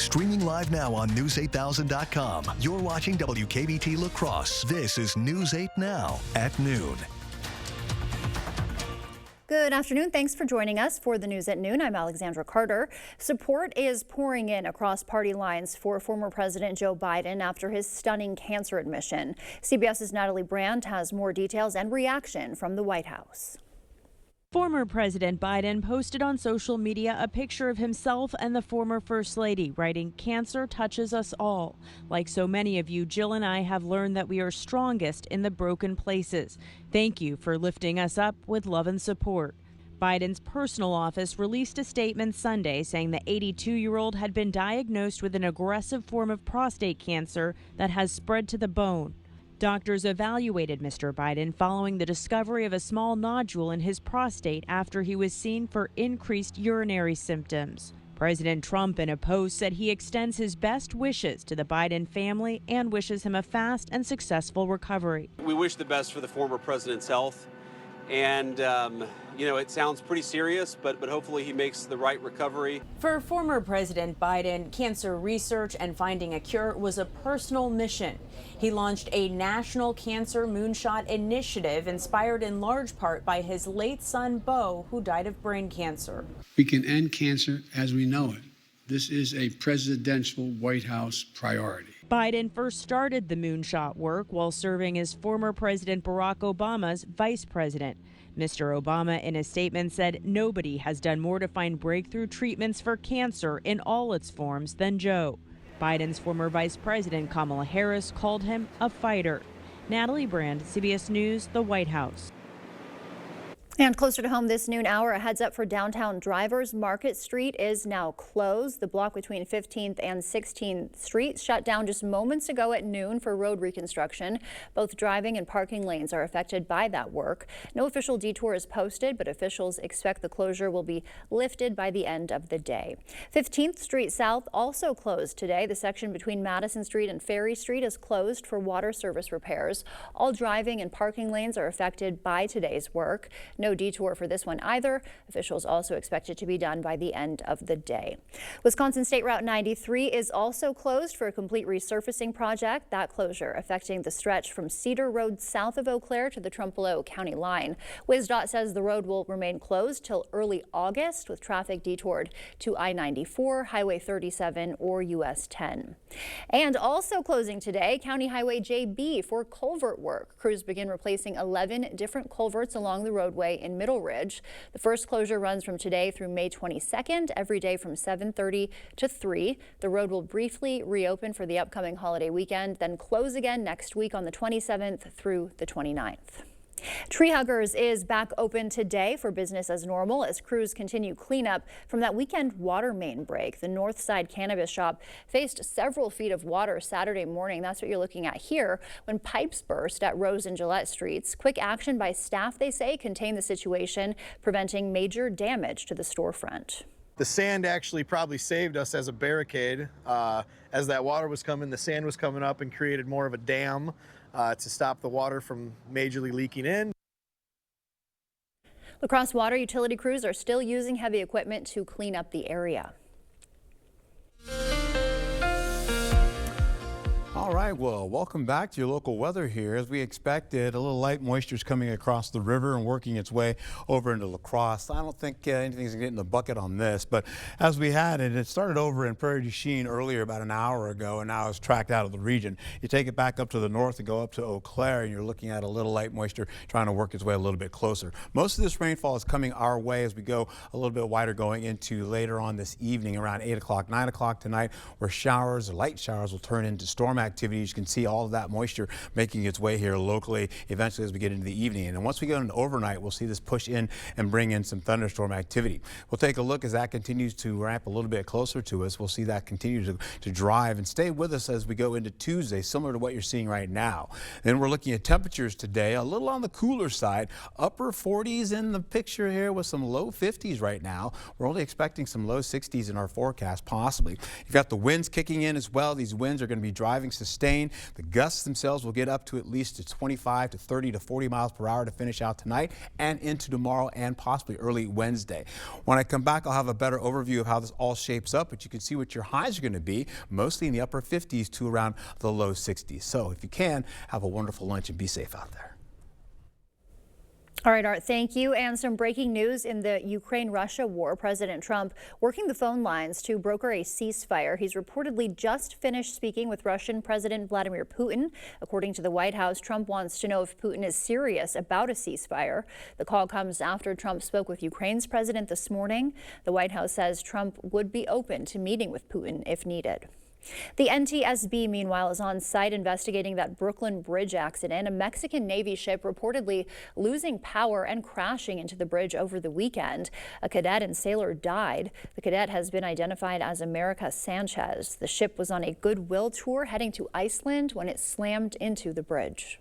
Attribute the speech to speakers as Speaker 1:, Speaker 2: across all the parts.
Speaker 1: Streaming live now on News8000.com. You're watching WKBT La Crosse. This is News 8 Now at noon.
Speaker 2: Good afternoon. Thanks for joining us for the News at Noon. I'm Alexandra Carter. Support is pouring in across party lines for former President Joe Biden after his stunning cancer admission. CBS's Natalie Brand has more details and reaction from the White House.
Speaker 3: Former President Biden posted on social media a picture of himself and the former First Lady, writing, "Cancer touches us all. Like so many of you, Jill and I have learned that we are strongest in the broken places. Thank you for lifting us up with love and support." Biden's personal office released a statement Sunday saying the 82-year-old had been diagnosed with an aggressive form of prostate cancer that has spread to the bone. Doctors evaluated Mr. Biden following the discovery of a small nodule in his prostate after he was seen for increased urinary symptoms. President Trump, in a post, said he extends his best wishes to the Biden family and wishes him a fast and successful recovery.
Speaker 4: We wish the best for the former president's health. And, it sounds pretty serious, but hopefully he makes the right recovery.
Speaker 3: For former President Biden, cancer research and finding a cure was a personal mission. He launched a national cancer moonshot initiative inspired in large part by his late son, Beau, who died of brain cancer.
Speaker 5: We can end cancer as we know it. This is a presidential White House priority.
Speaker 3: Biden first started the moonshot work while serving as former President Barack Obama's vice president. Mr. Obama, in a statement, said nobody has done more to find breakthrough treatments for cancer in all its forms than Joe. Biden's former vice president, Kamala Harris, called him a fighter. Natalie Brand, CBS News, the White House.
Speaker 2: And closer to home this noon hour, a heads up for downtown drivers. Market Street is now closed. The block between 15th and 16th Street shut down just moments ago at noon for road reconstruction. Both driving and parking lanes are affected by that work. No official detour is posted, but officials expect the closure will be lifted by the end of the day. 15th Street South also closed today. The section between Madison Street and Ferry Street is closed for water service repairs. All driving and parking lanes are affected by today's work. No detour for this one either. Officials also expect it to be done by the end of the day. Wisconsin State Route 93 is also closed for a complete resurfacing project. That closure affecting the stretch from Cedar Road south of Eau Claire to the Trempealeau County line. WisDOT says the road will remain closed till early August, with traffic detoured to I-94, Highway 37, or US 10. And also closing today, County Highway JB for culvert work. Crews begin replacing 11 different culverts along the roadway in Middle Ridge. The first closure runs from today through May 22nd, every day from 7:30 to 3. The road will briefly reopen for the upcoming holiday weekend, then close again next week on the 27th through the 29th. Tree Huggers is back open today for business as normal as crews continue cleanup from that weekend water main break. The Northside Cannabis Shop faced several feet of water Saturday morning. That's what you're looking at here when pipes burst at Rose and Gillette Streets. Quick action by staff, they say, contained the situation, preventing major damage to the storefront.
Speaker 6: The sand actually probably saved us as a barricade. As that water was coming, the sand was coming up and created more of a dam to stop the water from majorly leaking in.
Speaker 2: La Crosse water utility crews are still using heavy equipment to clean up the area.
Speaker 7: All right, well, welcome back to your local weather here. As we expected, a little light moisture is coming across the river and working its way over into La Crosse. I don't think anything's getting the bucket on this, but as we had it started over in Prairie du Chien earlier about an hour ago, and now it's tracked out of the region. You take it back up to the north and go up to Eau Claire, and you're looking at a little light moisture trying to work its way a little bit closer. Most of this rainfall is coming our way as we go a little bit wider going into later on this evening around 8 o'clock, 9 o'clock tonight, where showers or light showers will turn into storm activity. You can see all of that moisture making its way here locally eventually as we get into the evening. And once we go into overnight, we'll see this push in and bring in some thunderstorm activity. We'll take a look as that continues to ramp a little bit closer to us. We'll see that continue to drive and stay with us as we go into Tuesday, similar to what you're seeing right now. Then we're looking at temperatures today, a little on the cooler side, upper 40s in the picture here with some low 50s right now. We're only expecting some low 60s in our forecast, possibly. You've got the winds kicking in as well. These winds are going to be driving nothing sustained. The gusts themselves will get up to at least to 25 to 30 to 40 miles per hour to finish out tonight and into tomorrow and possibly early Wednesday. When I come back, I'll have a better overview of how this all shapes up, but you can see what your highs are going to be, mostly in the upper 50s to around the low 60s. So if you can, have a wonderful lunch and be safe out there.
Speaker 2: All right, Art, thank you. And some breaking news in the Ukraine-Russia war. President Trump working the phone lines to broker a ceasefire. He's reportedly just finished speaking with Russian President Vladimir Putin. According to the White House, Trump wants to know if Putin is serious about a ceasefire. The call comes after Trump spoke with Ukraine's president this morning. The White House says Trump would be open to meeting with Putin if needed. The NTSB, meanwhile, is on site investigating that Brooklyn Bridge accident. A Mexican Navy ship reportedly losing power and crashing into the bridge over the weekend. A cadet and sailor died. The cadet has been identified as America Sanchez. The ship was on a goodwill tour heading to Iceland when it slammed into the bridge.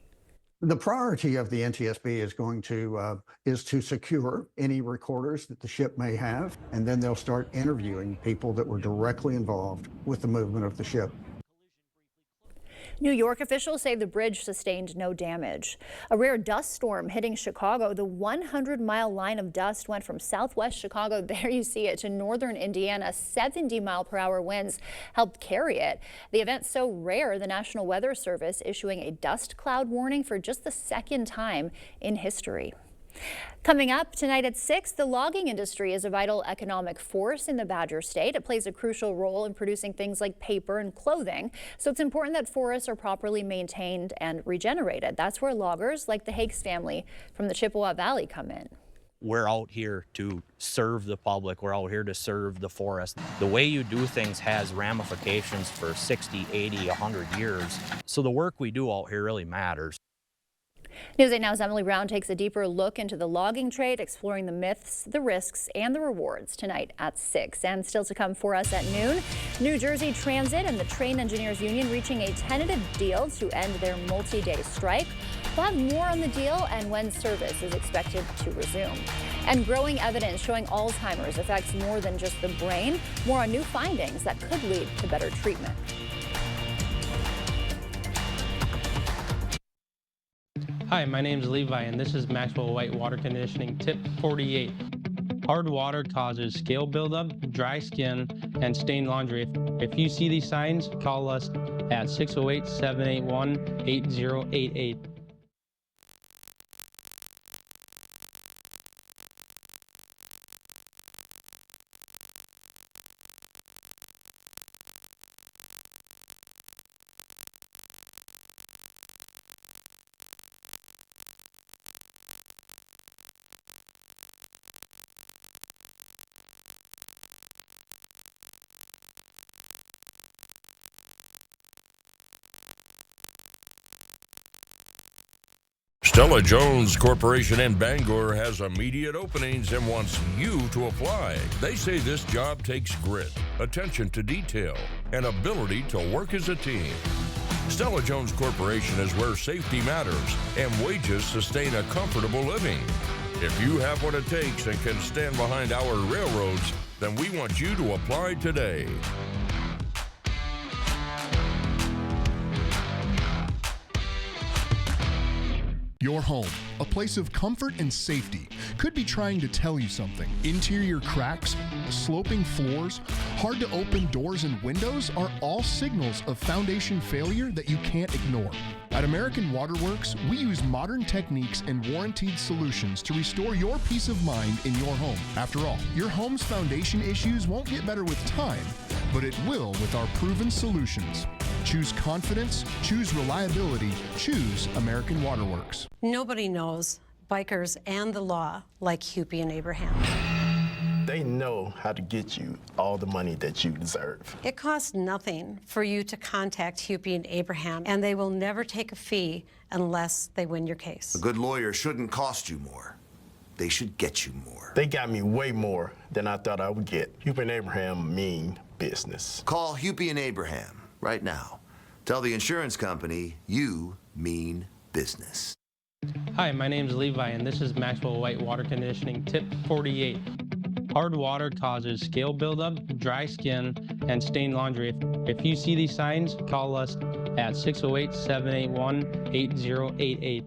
Speaker 8: The priority of the NTSB is to secure any recorders that the ship may have, and then they'll start interviewing people that were directly involved with the movement of the ship.
Speaker 2: New York officials say the bridge sustained no damage. A rare dust storm hitting Chicago. The 100-mile line of dust went from southwest Chicago, there you see it, to northern Indiana. 70-mile-per-hour winds helped carry it. The event's so rare, the National Weather Service issuing a dust cloud warning for just the second time in history. Coming up tonight at 6, the logging industry is a vital economic force in the Badger State. It plays a crucial role in producing things like paper and clothing. So it's important that forests are properly maintained and regenerated. That's where loggers like the Hakes family from the Chippewa Valley come in.
Speaker 9: We're out here to serve the public. We're out here to serve the forest. The way you do things has ramifications for 60, 80, 100 years. So the work we do out here really matters.
Speaker 2: News 8 Now's Emily Brown takes a deeper look into the logging trade, exploring the myths, the risks, and the rewards tonight at 6. And still to come for us at noon, New Jersey Transit and the Train Engineers Union reaching a tentative deal to end their multi-day strike. We'll have more on the deal and when service is expected to resume. And growing evidence showing Alzheimer's affects more than just the brain. More on new findings that could lead to better treatment.
Speaker 10: Hi, my name is Levi, and this is Maxwell White Water Conditioning Tip 48. Hard water causes scale buildup, dry skin, and stained laundry. If you see these signs, call us at 608-781-8088.
Speaker 11: Stella Jones Corporation in Bangor has immediate openings and wants you to apply. They say this job takes grit, attention to detail, and ability to work as a team. Stella Jones Corporation is where safety matters and wages sustain a comfortable living. If you have what it takes and can stand behind our railroads, then we want you to apply today.
Speaker 12: Your home, a place of comfort and safety, could be trying to tell you something. Interior cracks, sloping floors, hard to open doors and windows are all signals of foundation failure that you can't ignore. At American Waterworks, we use modern techniques and warranted solutions to restore your peace of mind in your home. After all, your home's foundation issues won't get better with time, but it will with our proven solutions. Choose confidence, choose reliability, choose American Waterworks.
Speaker 13: Nobody knows bikers and the law like Hupy and Abraham.
Speaker 14: They know how to get you all the money that you deserve.
Speaker 13: It costs nothing for you to contact Hupy and Abraham, and they will never take a fee unless they win your case.
Speaker 15: A good lawyer shouldn't cost you more. They should get you more.
Speaker 14: They got me way more than I thought I would get. Hupy and Abraham mean business.
Speaker 15: Call Hupy and Abraham right now. Tell the insurance company you mean business.
Speaker 10: Hi, my name is Levi, and this is Maxwell White Water Conditioning Tip 48. Hard water causes scale buildup, dry skin, and stained laundry. If you see these signs, call us at 608-781-8088.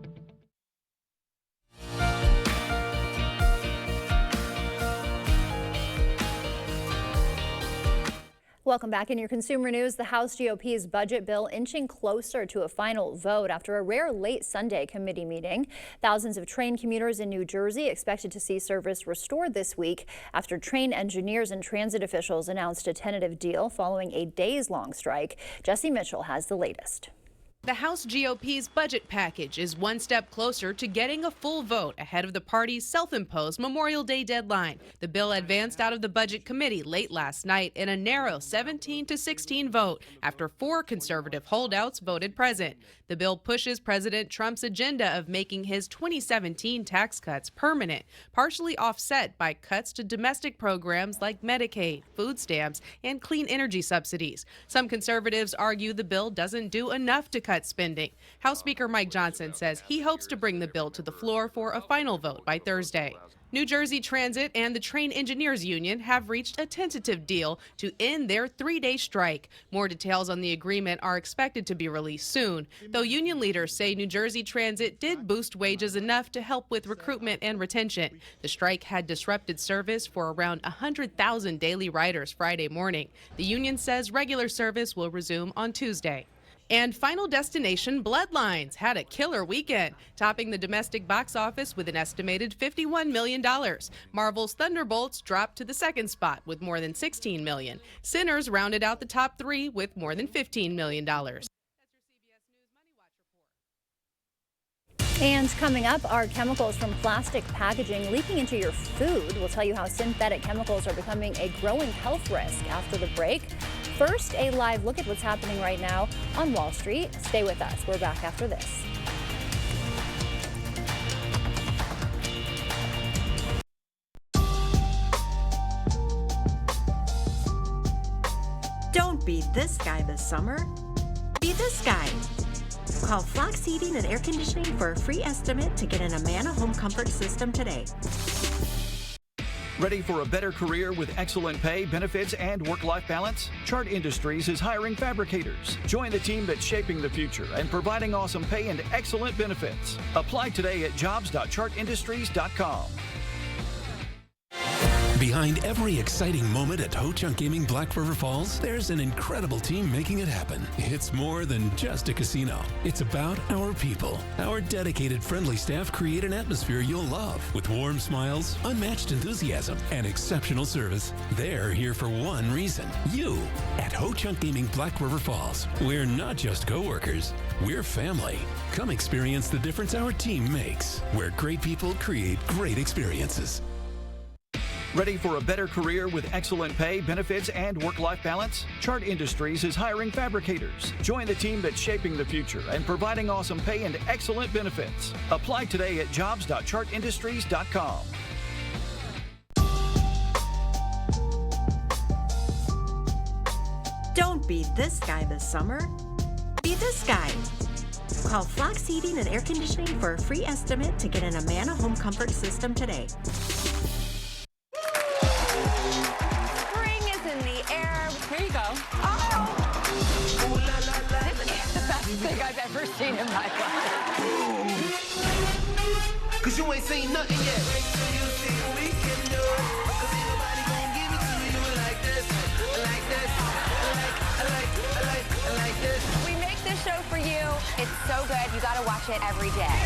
Speaker 2: Welcome back. In your consumer news, the House GOP's budget bill inching closer to a final vote after a rare late Sunday committee meeting. Thousands of train commuters in New Jersey expected to see service restored this week after train engineers and transit officials announced a tentative deal following a days-long strike. Jesse Mitchell has the latest.
Speaker 16: The House GOP's budget package is one step closer to getting a full vote ahead of the party's self-imposed Memorial Day deadline. The bill advanced out of the Budget Committee late last night in a narrow 17-16 vote after 4 conservative holdouts voted present. The bill pushes President Trump's agenda of making his 2017 tax cuts permanent, partially offset by cuts to domestic programs like Medicaid, food stamps, and clean energy subsidies. Some conservatives argue the bill doesn't do enough to cut spending. House Speaker Mike Johnson says he hopes to bring the bill to the floor for a final vote by Thursday. New Jersey Transit and the Train Engineers Union have reached a tentative deal to end their 3-day strike. More details on the agreement are expected to be released soon, though union leaders say New Jersey Transit did boost wages enough to help with recruitment and retention. The strike had disrupted service for around 100,000 daily riders Friday morning. The union says regular service will resume on Tuesday. And Final Destination Bloodlines had a killer weekend, topping the domestic box office with an estimated $51 million. Marvel's Thunderbolts dropped to the second spot with more than $16 million. Sinners rounded out the top 3 with more than $15 million.
Speaker 2: And coming up, are chemicals from plastic packaging leaking into your food? We'll tell you how synthetic chemicals are becoming a growing health risk after the break. First, a live look at what's happening right now on Wall Street. Stay with us. We're back after this.
Speaker 17: Don't be this guy this summer. Be this guy. Call Flox Heating and Air Conditioning for a free estimate to get an Amana home comfort system today.
Speaker 18: Ready for a better career with excellent pay, benefits, and work-life balance? Chart Industries is hiring fabricators. Join the team that's shaping the future and providing awesome pay and excellent benefits. Apply today at jobs.chartindustries.com.
Speaker 19: Behind every exciting moment at Ho-Chunk Gaming Black River Falls, there's an incredible team making it happen. It's more than just a casino. It's about our people. Our dedicated, friendly staff create an atmosphere you'll love. With warm smiles, unmatched enthusiasm, and exceptional service, they're here for one reason. You. At Ho-Chunk Gaming Black River Falls, we're not just co-workers, we're family. Come experience the difference our team makes, where great people create great experiences.
Speaker 18: Ready for a better career with excellent pay, benefits, and work-life balance? Chart Industries is hiring fabricators. Join the team that's shaping the future and providing awesome pay and excellent benefits. Apply today at jobs.chartindustries.com.
Speaker 17: Don't be this guy this summer. Be this guy. Call Flox Heating and Air Conditioning for a free estimate to get an Amana home comfort system today.
Speaker 20: Here you go. Oh! This is the best thing I've ever seen in my life.
Speaker 21: Cause you ain't seen nothing yet.
Speaker 20: We make this show for you. It's so good. You gotta watch it every day.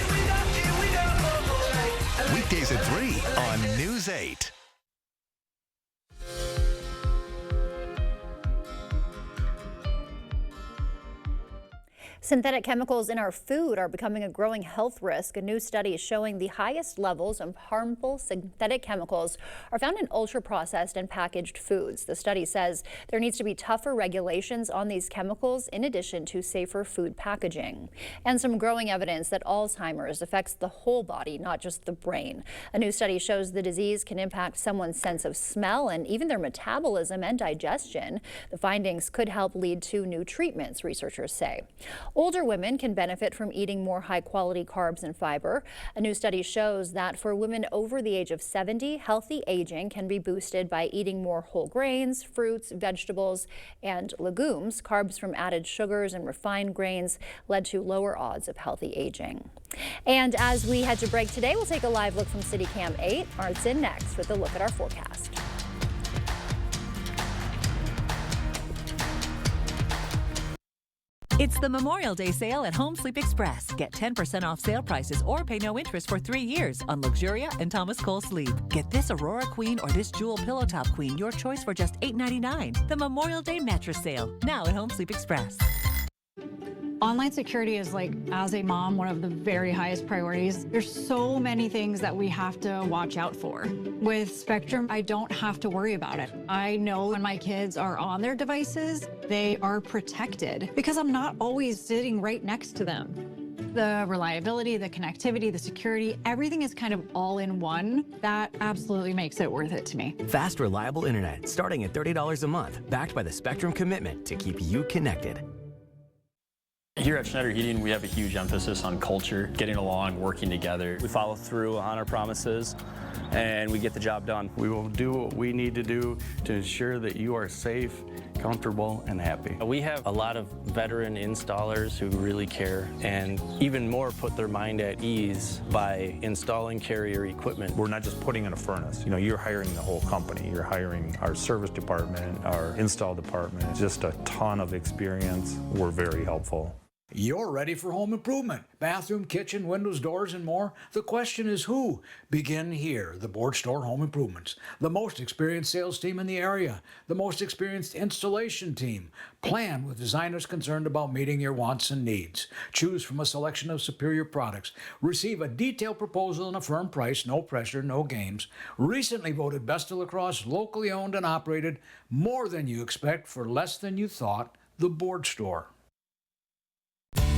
Speaker 1: Weekdays at 3 on News 8.
Speaker 2: Synthetic chemicals in our food are becoming a growing health risk. A new study is showing the highest levels of harmful synthetic chemicals are found in ultra-processed and packaged foods. The study says there needs to be tougher regulations on these chemicals in addition to safer food packaging. And some growing evidence that Alzheimer's affects the whole body, not just the brain. A new study shows the disease can impact someone's sense of smell and even their metabolism and digestion. The findings could help lead to new treatments, researchers say. Older women can benefit from eating more high-quality carbs and fiber. A new study shows that for women over the age of 70, healthy aging can be boosted by eating more whole grains, fruits, vegetables, and legumes. Carbs from added sugars and refined grains led to lower odds of healthy aging. And as we head to break today, we'll take a live look from City Cam 8. Art's in next with a look at our forecast.
Speaker 4: It's the Memorial Day sale at Home Sleep Express. Get 10% off sale prices or pay no interest for 3 years on Luxuria and Thomas Cole Sleep. Get this Aurora Queen or this Jewel Pillow Top Queen, your choice for just $8.99. The Memorial Day mattress sale, now at Home Sleep Express.
Speaker 22: Online security is, like, as a mom, one of the very highest priorities. There's so many things that we have to watch out for. With Spectrum, I don't have to worry about it. I know when my kids are on their devices, they are protected because I'm not always sitting right next to them. The reliability, the connectivity, the security, everything is kind of all in one. That absolutely makes it worth it to me.
Speaker 23: Fast, reliable internet starting at $30 a month, backed by the Spectrum commitment to keep you connected.
Speaker 24: Here at Schneider Heating, we have a huge emphasis on culture, getting along, working together. We follow through on our promises, and we get the job done.
Speaker 25: We will do what we need to do to ensure that you are safe, comfortable, and happy.
Speaker 24: We have a lot of veteran installers who really care, and even more put their mind at ease by installing Carrier equipment.
Speaker 26: We're not just putting in a furnace. You know, you're hiring the whole company. You're hiring our service department, our install department. Just a ton of experience. We're very helpful.
Speaker 27: You're ready for home improvement. Bathroom, kitchen, windows, doors, and more. The question is who? Begin here. The Board Store Home Improvements. The most experienced sales team in the area. The most experienced installation team. Plan with designers concerned about meeting your wants and needs. Choose from a selection of superior products. Receive a detailed proposal and a firm price. No pressure, no games. Recently voted Best of La Crosse, locally owned and operated. More than you expect for less than you thought. The Board Store.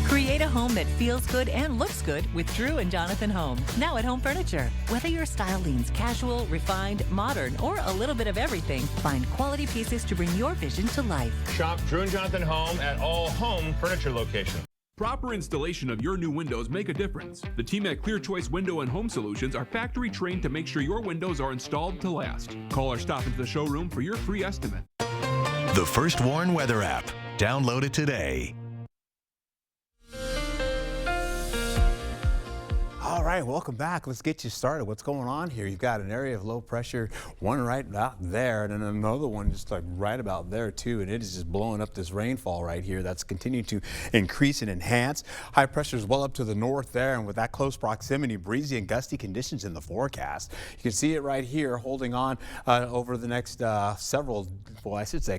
Speaker 4: Create a home that feels good and looks good with Drew and Jonathan Home. Now at Home Furniture. Whether your style leans casual, refined, modern, or a little bit of everything, find quality pieces to bring your vision to life.
Speaker 28: Shop Drew and Jonathan Home at all Home Furniture locations.
Speaker 29: Proper installation of your new windows make a difference. The team at Clear Choice Window and Home Solutions are factory trained to make sure your windows are installed to last. Call or stop into the showroom for your free estimate.
Speaker 1: The First Warn Weather app. Download it today.
Speaker 7: All right, welcome back. Let's get you started. What's going on here? You've got an area of low pressure, one right out there, and then another one just like right about there too, and it is just blowing up this rainfall right here that's continuing to increase and enhance. High pressure is well up to the north there, and with that close proximity, breezy and gusty conditions in the forecast. You can see it right here holding on over the next a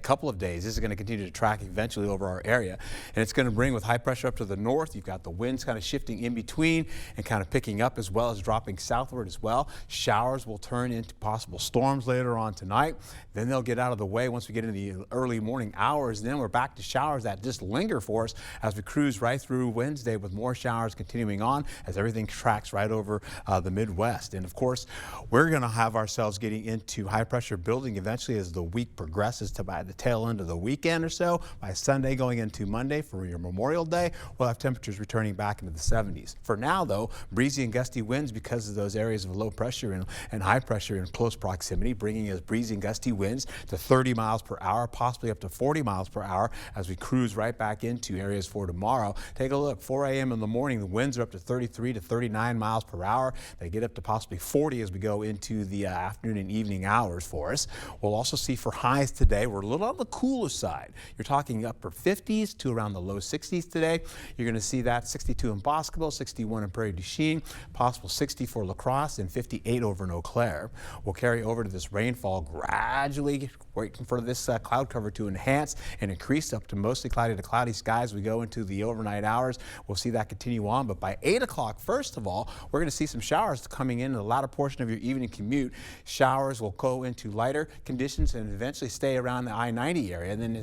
Speaker 7: couple of days. This is going to continue to track eventually over our area, and it's going to bring with high pressure up to the north. You've got the winds kind of shifting in between and kind of picking up as well as dropping southward as well. Showers will turn into possible storms later on tonight. Then they'll get out of the way once we get into the early morning hours. And then we're back to showers that just linger for us as we cruise right through Wednesday with more showers continuing on as everything tracks right over the Midwest. And of course, we're going to have ourselves getting into high pressure building eventually as the week progresses to by the tail end of the weekend or so. By Sunday going into Monday for your Memorial Day, we'll have temperatures returning back into the 70s. For now though, breezy and gusty winds because of those areas of low pressure and high pressure in close proximity, bringing us breezy and gusty winds to 30 miles per hour, possibly up to 40 miles per hour as we cruise right back into areas for tomorrow. Take a look, 4 a.m. in the morning, the winds are up to 33 to 39 miles per hour. They get up to possibly 40 as we go into the afternoon and evening hours for us. We'll also see for highs today, we're a little on the cooler side. You're talking upper 50s to around the low 60s today. You're going to see that 62 in Boscoville, 61 in Prairie du Chien, possible 60 for La Crosse, and 58 over in Eau Claire. We'll carry over to this rainfall gradually, waiting for this cloud cover to enhance and increase up to mostly cloudy to cloudy skies. We go into the overnight hours. We'll see that continue on, but by 8 o'clock, first of all, we're going to see some showers coming in the latter portion of your evening commute. Showers will go into lighter conditions and eventually stay around the I-90 area, and then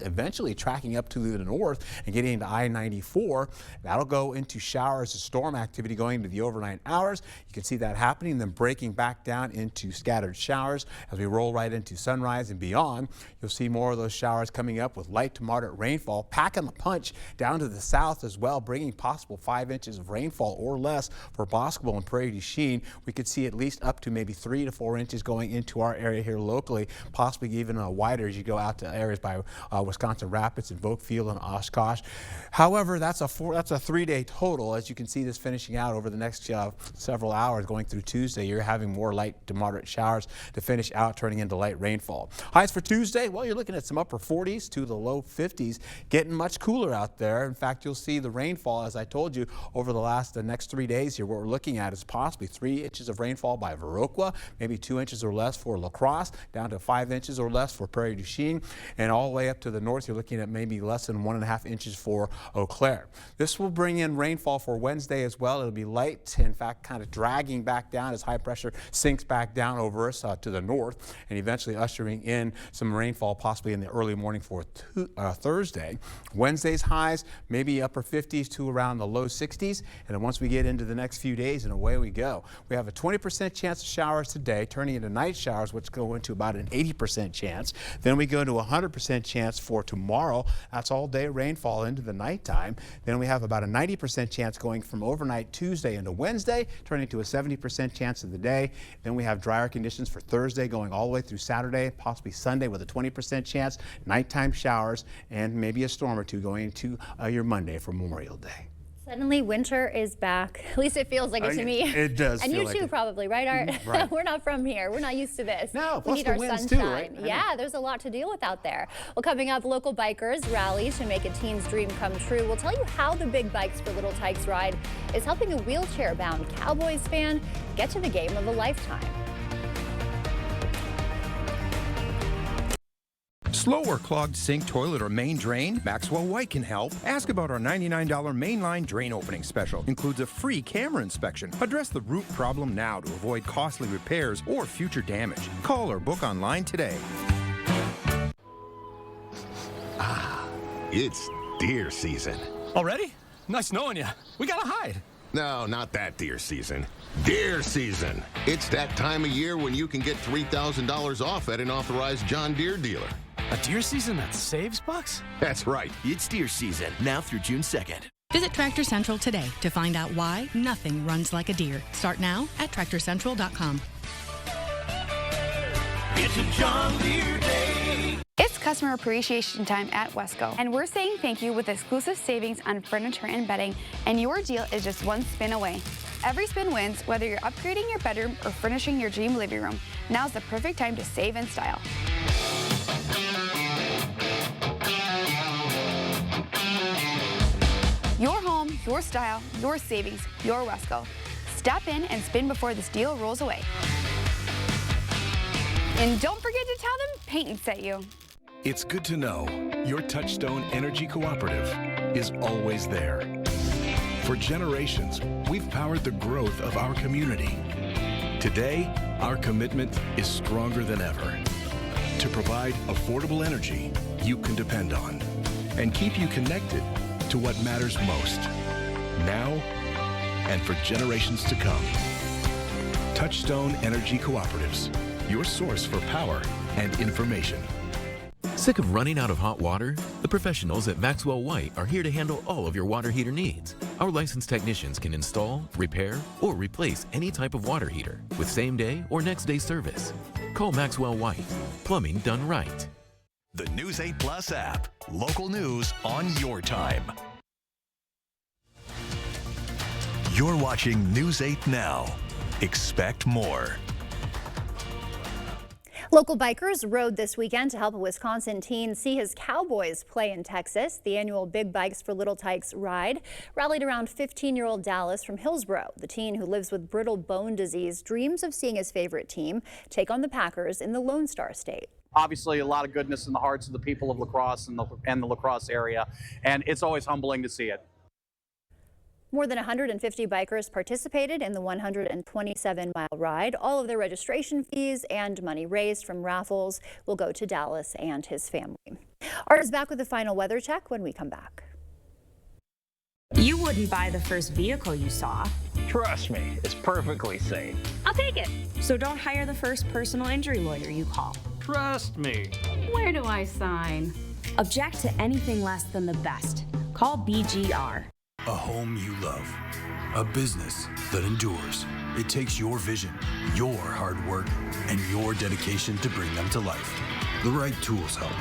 Speaker 7: eventually tracking up to the north and getting into I-94. That'll go into showers and storm activity going going into the overnight hours. You can see that happening, then breaking back down into scattered showers. As we roll right into sunrise and beyond, you'll see more of those showers coming up with light to moderate rainfall, packing the punch down to the south as well, bringing possible 5 inches of rainfall or less for Boscobel and Prairie du Chien. We could see at least up to maybe 3 to 4 inches going into our area here locally, possibly even wider as you go out to areas by Wisconsin Rapids and Volkfield and Oshkosh. However, that's a 3-day total. As you can see this finishing out over the next several hours going through Tuesday, you're having more light to moderate showers to finish out, turning into light rainfall. Highs for Tuesday, well, you're looking at some upper 40s to the low 50s, getting much cooler out there. In fact, you'll see the rainfall, as I told you, over the next 3 days here. What we're looking at is possibly 3 inches of rainfall by Viroqua, maybe 2 inches or less for La Crosse, down to 5 inches or less for Prairie du Chien, and all the way up to the north, you're looking at maybe less than 1.5 inches for Eau Claire. This will bring in rainfall for Wednesday as well. It'll be light, in fact, kind of dragging back down as high pressure sinks back down over us to the north, and eventually ushering in some rainfall possibly in the early morning for Thursday. Wednesday's highs maybe upper 50s to around the low 60s, and then once we get into the next few days, and away we go. We have a 20% chance of showers today, turning into night showers, which go into about an 80% chance. Then we go to a 100% chance for tomorrow. That's all day rainfall into the nighttime. Then we have about a 90% chance going from overnight Tuesday into Wednesday, turning to a 70% chance of the day. Then we have drier conditions for Thursday going all the way through Saturday, possibly Sunday with a 20% chance, nighttime showers, and maybe a storm or two going into your Monday for Memorial Day.
Speaker 2: Suddenly winter is back. At least it feels like it to me.
Speaker 7: It does.
Speaker 2: And
Speaker 7: feel
Speaker 2: you
Speaker 7: like
Speaker 2: too,
Speaker 7: it.
Speaker 2: probably, right, Art?
Speaker 7: Right.
Speaker 2: We're not from here. We're not used to this.
Speaker 7: No,
Speaker 2: we
Speaker 7: plus
Speaker 2: need
Speaker 7: the
Speaker 2: our
Speaker 7: winds
Speaker 2: sunshine.
Speaker 7: too, right?
Speaker 2: Yeah, there's a lot to deal with out there. Well, coming up, local bikers rally to make a teen's dream come true. We'll tell you how the Big Bikes for Little Tykes ride is helping a wheelchair-bound Cowboys fan get to the game of a lifetime.
Speaker 3: Slow or clogged sink, toilet, or main drain? Maxwell White can help. Ask about our $99 mainline drain opening special. Includes a free camera inspection. Address the root problem now to avoid costly repairs or future damage. Call or book online today.
Speaker 5: Ah, it's deer season.
Speaker 6: Already? Nice knowing you. We gotta hide.
Speaker 5: No, not that deer season. Deer season. It's that time of year when you can get $3,000 off at an authorized John Deere dealer.
Speaker 6: A deer season that saves bucks?
Speaker 5: That's right.
Speaker 8: It's deer season, now through June 2nd.
Speaker 9: Visit Tractor Central today to find out why nothing runs like a deer. Start now at TractorCentral.com.
Speaker 21: It's a John Deere day.
Speaker 20: It's customer appreciation time at Wesco, and we're saying thank you with exclusive savings on furniture and bedding, and your deal is just one spin away. Every spin wins, whether you're upgrading your bedroom or furnishing your dream living room. Now's the perfect time to save in style. Your home, your style, your savings, your Wesco. Stop in and spin before this deal rolls away. And don't forget to tell them Peyton sent you.
Speaker 11: It's good to know your Touchstone Energy Cooperative is always there. For generations, we've powered the growth of our community. Today, our commitment is stronger than ever to provide affordable energy you can depend on and keep you connected to what matters most, now and for generations to come. Touchstone Energy Cooperatives, your source for power and information.
Speaker 12: Sick of running out of hot water? The professionals at Maxwell White are here to handle all of your water heater needs. Our licensed technicians can install, repair, or replace any type of water heater with same-day or next-day service. Call Maxwell White. Plumbing done right.
Speaker 1: The News 8 Plus app. Local news on your time. You're watching News 8 Now. Expect more.
Speaker 2: Local bikers rode this weekend to help a Wisconsin teen see his Cowboys play in Texas. The annual Big Bikes for Little Tykes ride rallied around 15-year-old Dallas from Hillsboro. The teen, who lives with brittle bone disease, dreams of seeing his favorite team take on the Packers in the Lone Star State.
Speaker 13: Obviously, a lot of goodness in the hearts of the people of La Crosse and the La Crosse area, and it's always humbling to see it.
Speaker 2: More than 150 bikers participated in the 127-mile ride. All of their registration fees and money raised from raffles will go to Dallas and his family. Art is back with the final weather check when we come back.
Speaker 10: You wouldn't buy the first vehicle you saw.
Speaker 14: Trust me, it's perfectly safe.
Speaker 10: I'll take it. So don't hire the first personal injury lawyer you call.
Speaker 14: Trust me.
Speaker 10: Where do I sign? Object to anything less than the best. Call BGR.
Speaker 15: A home you love. A business that endures. It takes your vision, your hard work, and your dedication to bring them to life. The right tools help.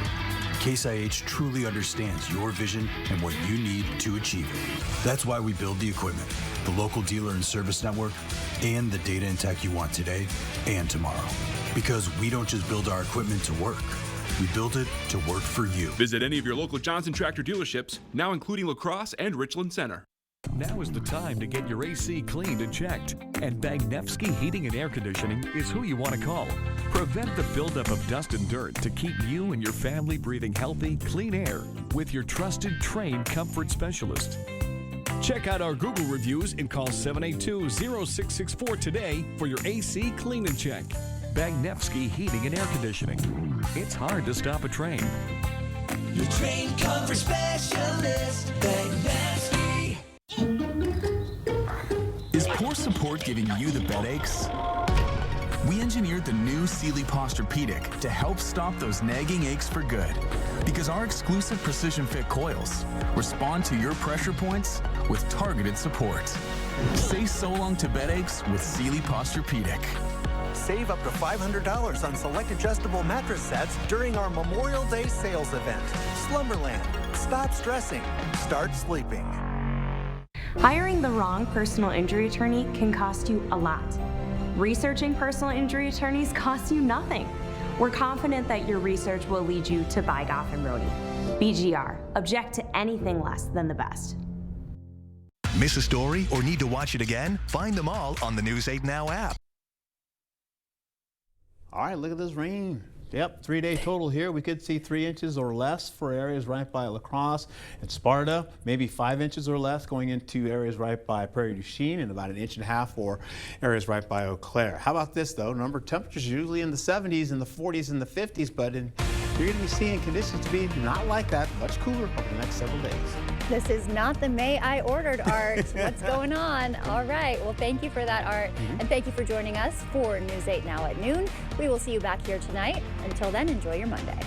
Speaker 15: Case IH truly understands your vision and what you need to achieve it. That's why we build the equipment, the local dealer and service network, and the data and tech you want today and tomorrow. Because we don't just build our equipment to work. We build it to work for you.
Speaker 29: Visit any of your local Johnson Tractor dealerships, now including La Crosse and Richland Center.
Speaker 16: Now is the time to get your AC cleaned and checked. And Bagnevsky Heating and Air Conditioning is who you want to call. Prevent the buildup of dust and dirt to keep you and your family breathing healthy, clean air with your trusted, trained comfort specialist. Check out our Google reviews and call 782-0664 today for your AC clean and check. Bagnevsky Heating and Air Conditioning. It's hard to stop a train.
Speaker 21: Your trained comfort specialist, Bagnevsky.
Speaker 17: Is poor support giving you the bed aches? We engineered the new Sealy Posturepedic to help stop those nagging aches for good. Because our exclusive precision fit coils respond to your pressure points with targeted support. Say so long to bed aches with Sealy Posturepedic.
Speaker 18: Save up to $500 on select adjustable mattress sets during our Memorial Day sales event. Slumberland. Stop stressing. Start sleeping.
Speaker 10: Hiring the wrong personal injury attorney can cost you a lot. Researching personal injury attorneys costs you nothing. We're confident that your research will lead you to buy Goff and Rohde. BGR. Object to anything less than the best.
Speaker 1: Miss a story or need to watch it again? Find them all on the News 8 Now app.
Speaker 7: All right, look at this rain. Yep, 3-day total here. We could see 3 inches or less for areas right by La Crosse and Sparta, maybe 5 inches or less going into areas right by Prairie du Chien, and about 1.5 inches for areas right by Eau Claire. How about this, though? Number of temperatures usually in the 70s and the 40s and the 50s, but you're going to be seeing conditions to be not like that, much cooler over the next several days.
Speaker 2: This is not the May I ordered, Art. What's going on? All right. Well, thank you for that, Art. And thank you for joining us for News 8 Now at noon. We will see you back here tonight. Until then, enjoy your Monday.